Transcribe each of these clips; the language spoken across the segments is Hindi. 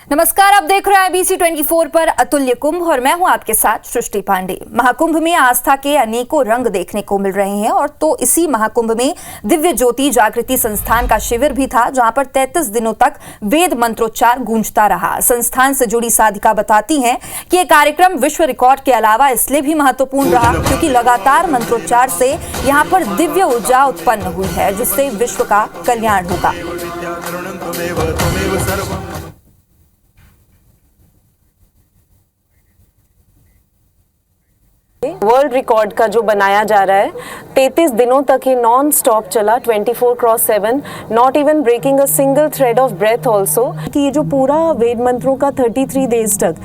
नमस्कार, आप देख रहे हैं IBC 24 पर अतुल्य कुंभ और मैं हूं आपके साथ सृष्टि पांडे। महाकुंभ में आस्था के अनेकों रंग देखने को मिल रहे हैं और तो इसी महाकुंभ में दिव्य ज्योति जागृति संस्थान का शिविर भी था, जहां पर 33 दिनों तक वेद मंत्रोच्चार गूंजता रहा। संस्थान से जुड़ी साधिका बताती हैं कि यह कार्यक्रम विश्व रिकॉर्ड के अलावा इसलिए भी महत्वपूर्ण रहा क्योंकि लगातार मंत्रोच्चार से यहाँ पर दिव्य ऊर्जा उत्पन्न हुई है, जिससे विश्व का कल्याण होगा। वर्ल्ड रिकॉर्ड का जो बनाया जा रहा है, 33 दिनों तक ये नॉन स्टॉप चला, 24/7, not even breaking a single thread of breath also. कि ये जो पूरा वेद मंत्रों का 33 डेज तक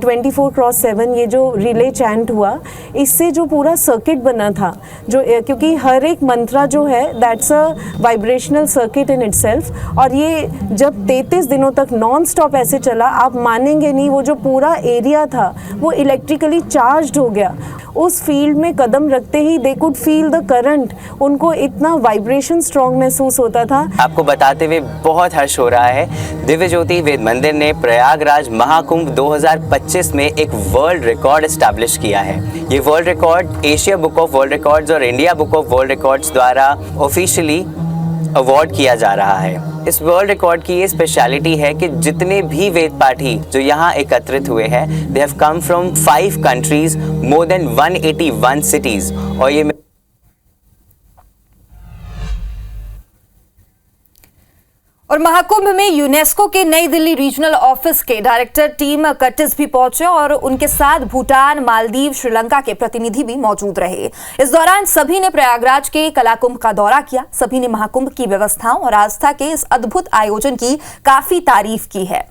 24/7 ये जो रिले चैंट हुआ, इससे जो पूरा सर्किट बना था, जो क्योंकि हर एक मंत्रा जो है that's a vibrational circuit in itself, और ये जब 33 दिनों तक नॉन स्टॉप ऐसे चला, आप मानेंगे नहीं, वो जो पूरा एरिया था वो इलेक्ट्रिकली चार्ज हो गया। उस फील्ड में कदम रखते ही they could feel the current, उनको इतना वाइब्रेशन स्ट्रॉन्ग महसूस होता था। आपको बताते हुए बहुत हर्ष हो रहा है, दिव्य ज्योति वेद मंदिर ने प्रयागराज महाकुंभ 2025 में एक वर्ल्ड रिकॉर्ड एस्टैब्लिश किया है। ये world record Asia book of world records और India book of world records द्वारा ऑफिशियली अवार्ड किया जा रहा है। इस वर्ल्ड रिकॉर्ड की ये स्पेशलिटी है कि जितने भी वेद पाठी जो यहाँ एकत्रित हुए हैं, they have come from 5 countries, more than 181 cities. और ये और महाकुंभ में यूनेस्को के नई दिल्ली रीजनल ऑफिस के डायरेक्टर टीम कर्टिस भी पहुंचे और उनके साथ भूटान, मालदीव, श्रीलंका के प्रतिनिधि भी मौजूद रहे। इस दौरान सभी ने प्रयागराज के कलाकुंभ का दौरा किया। सभी ने महाकुंभ की व्यवस्थाओं और आस्था के इस अद्भुत आयोजन की काफी तारीफ की है।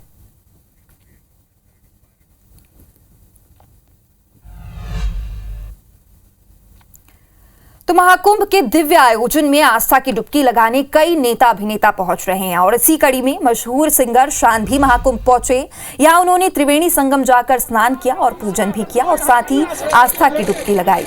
तो महाकुंभ के दिव्य आयोजन में आस्था की डुबकी लगाने कई नेता अभिनेता पहुंच रहे हैं और इसी कड़ी में मशहूर सिंगर शान भी महाकुंभ पहुंचे। यहां उन्होंने त्रिवेणी संगम जाकर स्नान किया और पूजन भी किया और साथ ही आस्था की डुबकी लगाई।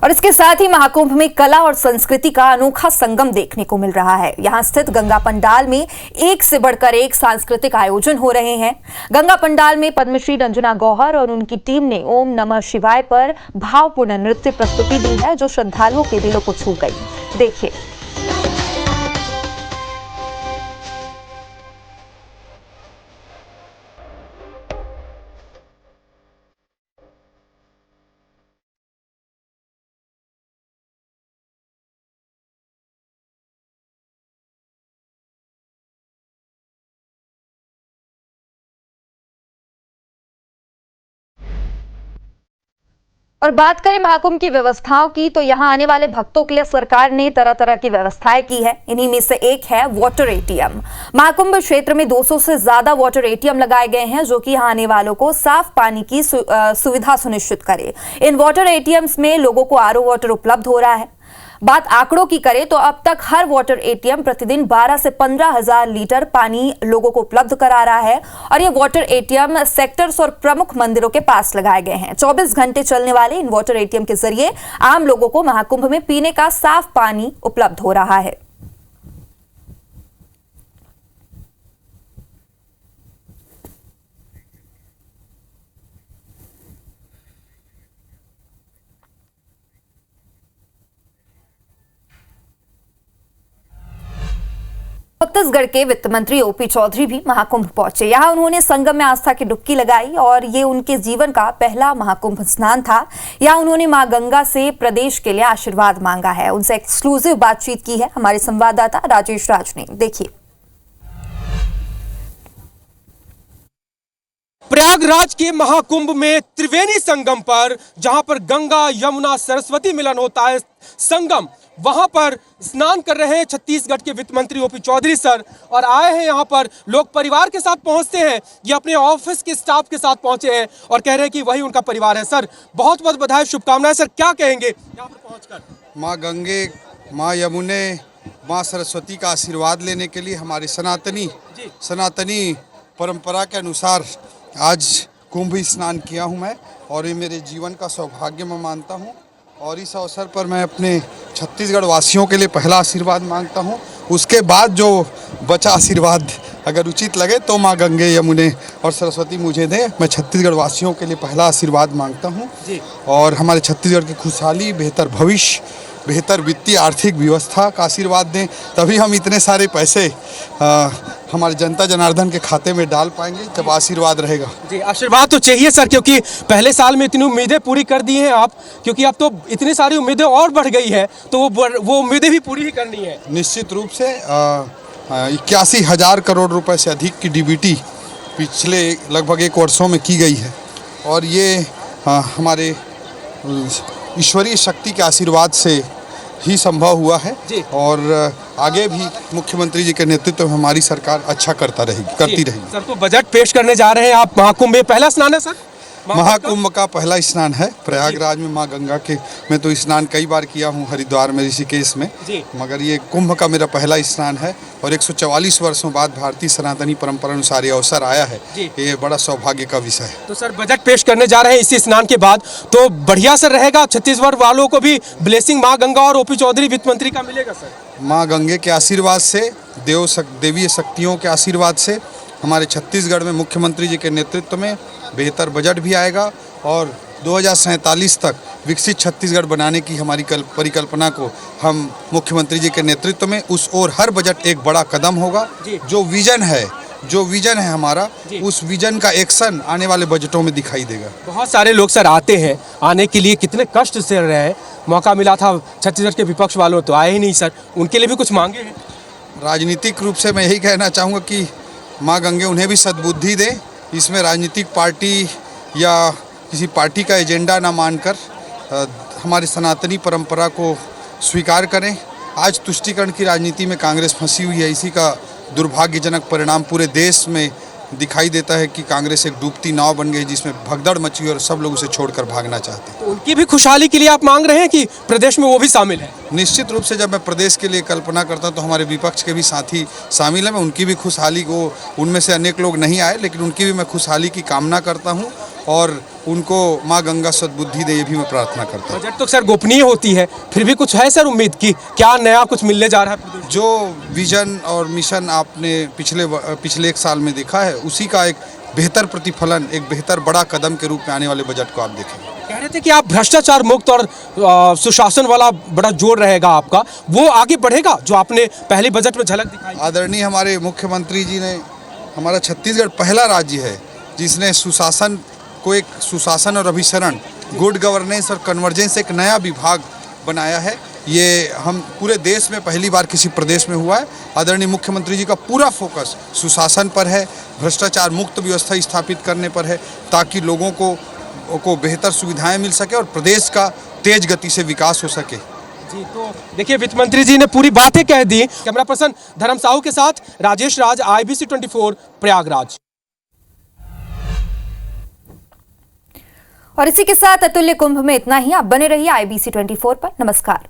और इसके साथ ही महाकुंभ में कला और संस्कृति का अनोखा संगम देखने को मिल रहा है। यहां स्थित गंगा पंडाल में एक से बढ़कर एक सांस्कृतिक आयोजन हो रहे हैं। गंगा पंडाल में पद्मश्री रंजना गौहर और उनकी टीम ने ओम नमः शिवाय पर भावपूर्ण नृत्य प्रस्तुति दी है, जो श्रद्धालुओं के दिलों को छू गई। देखिए। और बात करें महाकुंभ की व्यवस्थाओं की, तो यहाँ आने वाले भक्तों के लिए सरकार ने तरह तरह की व्यवस्थाएं की है। इन्हीं में से एक है वाटर एटीएम। महाकुंभ क्षेत्र में 200 से ज्यादा वाटर एटीएम लगाए गए हैं, जो कि यहाँ आने वालों को साफ पानी की सुविधा सुनिश्चित करे। इन वाटर एटीएम्स में लोगों को आरओ वाटर उपलब्ध हो रहा है। बात आंकड़ों की करें तो अब तक हर वाटर एटीएम प्रतिदिन 12 से 15 हजार लीटर पानी लोगों को उपलब्ध करा रहा है और ये वाटर एटीएम सेक्टर्स और प्रमुख मंदिरों के पास लगाए गए हैं। 24 घंटे चलने वाले इन वाटर एटीएम के जरिए आम लोगों को महाकुंभ में पीने का साफ पानी उपलब्ध हो रहा है। छत्तीसगढ़ के वित्त मंत्री ओपी चौधरी भी महाकुंभ पहुंचे। यहां उन्होंने संगम में आस्था की डुबकी लगाई और ये उनके जीवन का पहला महाकुंभ स्नान था। यहां उन्होंने मां गंगा से प्रदेश के लिए आशीर्वाद मांगा है। उनसे एक्सक्लूसिव बातचीत की है हमारे संवाददाता राजेश राज ने। देखिए। प्रयागराज के महाकुंभ में त्रिवेणी संगम पर, जहां पर गंगा, यमुना, सरस्वती मिलन होता है संगम, वहां पर स्नान कर रहे हैं छत्तीसगढ़ के वित्त मंत्री ओपी चौधरी सर, और आए हैं यहाँ पर। लोग परिवार के साथ पहुंचते हैं, ये अपने ऑफिस के स्टाफ के साथ पहुंचे हैं और कह रहे हैं कि वही उनका परिवार है। सर, बहुत बहुत बधाई, शुभकामनाएं। सर, क्या कहेंगे यहाँ पर पहुंचकर? माँ गंगे, माँ यमुने, माँ सरस्वती का आशीर्वाद लेने के लिए हमारी सनातनी परंपरा के अनुसार आज कुंभ स्नान किया हूँ मैं, और ये मेरे जीवन का सौभाग्य मैं मानता हूँ। और इस अवसर पर मैं अपने छत्तीसगढ़ वासियों के लिए पहला आशीर्वाद मांगता हूँ। उसके बाद जो बचा आशीर्वाद अगर उचित लगे तो माँ गंगे, यमुने और सरस्वती मुझे दें। मैं छत्तीसगढ़ वासियों के लिए पहला आशीर्वाद मांगता हूँ और हमारे छत्तीसगढ़ की खुशहाली, बेहतर भविष्य, बेहतर वित्तीय आर्थिक व्यवस्था का आशीर्वाद दें। तभी हम इतने सारे पैसे हमारे जनता जनार्दन के खाते में डाल पाएंगे जब आशीर्वाद रहेगा। जी, आशीर्वाद तो चाहिए सर, क्योंकि पहले साल में इतनी उम्मीदें पूरी कर दी हैं आप, क्योंकि अब तो इतनी सारी उम्मीदें और बढ़ गई है, तो वो उम्मीदें भी पूरी ही करनी है। निश्चित रूप से 81,000 करोड़ रुपए से अधिक की डीबीटी पिछले लगभग 1 वर्षों में की गई है और ये हमारे ईश्वरीय शक्ति के आशीर्वाद से ही संभव हुआ है और आगे भी मुख्यमंत्री जी के नेतृत्व में हमारी सरकार अच्छा करती रहेगी। सर, तो बजट पेश करने जा रहे हैं आप महाकुंभ में, पहला स्नान है सर? महाकुंभ का पहला स्नान है प्रयागराज में मां गंगा के। मैं तो स्नान कई बार किया हूं हरिद्वार में, ऋषिकेश में, मगर ये कुंभ का मेरा पहला स्नान है और 144 वर्षों बाद भारतीय सनातनी परंपरा अनुसार ये अवसर आया है। ये बड़ा सौभाग्य का विषय है। तो सर, बजट पेश करने जा रहे हैं इसी स्नान के बाद, तो बढ़िया सर रहेगा, छत्तीसगढ़ वालों को भी ब्लेसिंग माँ गंगा और ओपी चौधरी वित्त मंत्री का मिलेगा सर? माँ गंगे के आशीर्वाद से, देवीय शक्तियों के आशीर्वाद से हमारे छत्तीसगढ़ में मुख्यमंत्री जी के नेतृत्व में बेहतर बजट भी आएगा और 2047 तक विकसित छत्तीसगढ़ बनाने की हमारी परिकल्पना को हम मुख्यमंत्री जी के नेतृत्व में उस ओर हर बजट एक बड़ा कदम होगा। जो विजन है हमारा, उस विजन का एक्शन आने वाले बजटों में दिखाई देगा। बहुत सारे लोग सर आते हैं, आने के लिए कितने कष्ट से रहे हैं, मौका मिला था छत्तीसगढ़ के विपक्ष वालों तो आए ही नहीं सर, उनके लिए भी कुछ मांगे हैं? राजनीतिक रूप से मैं यही कहना चाहूँगा कि माँ गंगे उन्हें भी सद्बुद्धि दे। इसमें राजनीतिक पार्टी या किसी पार्टी का एजेंडा ना मानकर हमारी सनातनी परंपरा को स्वीकार करें। आज तुष्टीकरण की राजनीति में कांग्रेस फंसी हुई है, इसी का दुर्भाग्यजनक परिणाम पूरे देश में दिखाई देता है कि कांग्रेस एक डूबती नाव बन गई जिसमें भगदड़ मची और सब लोग उसे छोड़कर भागना चाहते हैं। तो उनकी भी खुशहाली के लिए आप मांग रहे हैं कि प्रदेश में वो भी शामिल है? निश्चित रूप से जब मैं प्रदेश के लिए कल्पना करता हूं तो हमारे विपक्ष के भी साथी शामिल हैं। मैं उनकी भी खुशहाली को, उनमें से अनेक लोग नहीं आए लेकिन उनकी भी मैं खुशहाली की कामना करता हूं और उनको माँ गंगा सद्बुद्धि दे, ये भी मैं प्रार्थना करता हूँ। बजट तो सर गोपनीय होती है, फिर भी कुछ है सर उम्मीद की क्या नया कुछ मिलने जा रहा है? जो विजन और मिशन आपने पिछले 1 साल में देखा है, उसी का एक बेहतर प्रतिफलन, एक बेहतर बड़ा कदम के रूप में आने वाले बजट को आप देखेंगे। कह रहे थे कि आप भ्रष्टाचार मुक्त और सुशासन वाला बड़ा जोर रहेगा आपका, वो आगे बढ़ेगा जो आपने पहले बजट में झलक दिखाई? आदरणीय हमारे मुख्यमंत्री जी ने, हमारा छत्तीसगढ़ पहला राज्य है जिसने सुशासन को एक सुशासन और अभिसरण, गुड गवर्नेंस और कन्वर्जेंस एक नया विभाग बनाया है। ये हम पूरे देश में पहली बार किसी प्रदेश में हुआ है। आदरणीय मुख्यमंत्री जी का पूरा फोकस सुशासन पर है, भ्रष्टाचार मुक्त व्यवस्था स्थापित करने पर है ताकि लोगों को बेहतर सुविधाएं मिल सके और प्रदेश का तेज गति से विकास हो सके। जी, तो देखिए वित्त मंत्री जी ने पूरी बातें कह दी। कैमरा पर्सन धर्म साहू के साथ राजेश राज, IBC 24 प्रयागराज। और इसी के साथ अतुल्य कुंभ में इतना ही। आप बने रहिए IBC 24 पर। नमस्कार।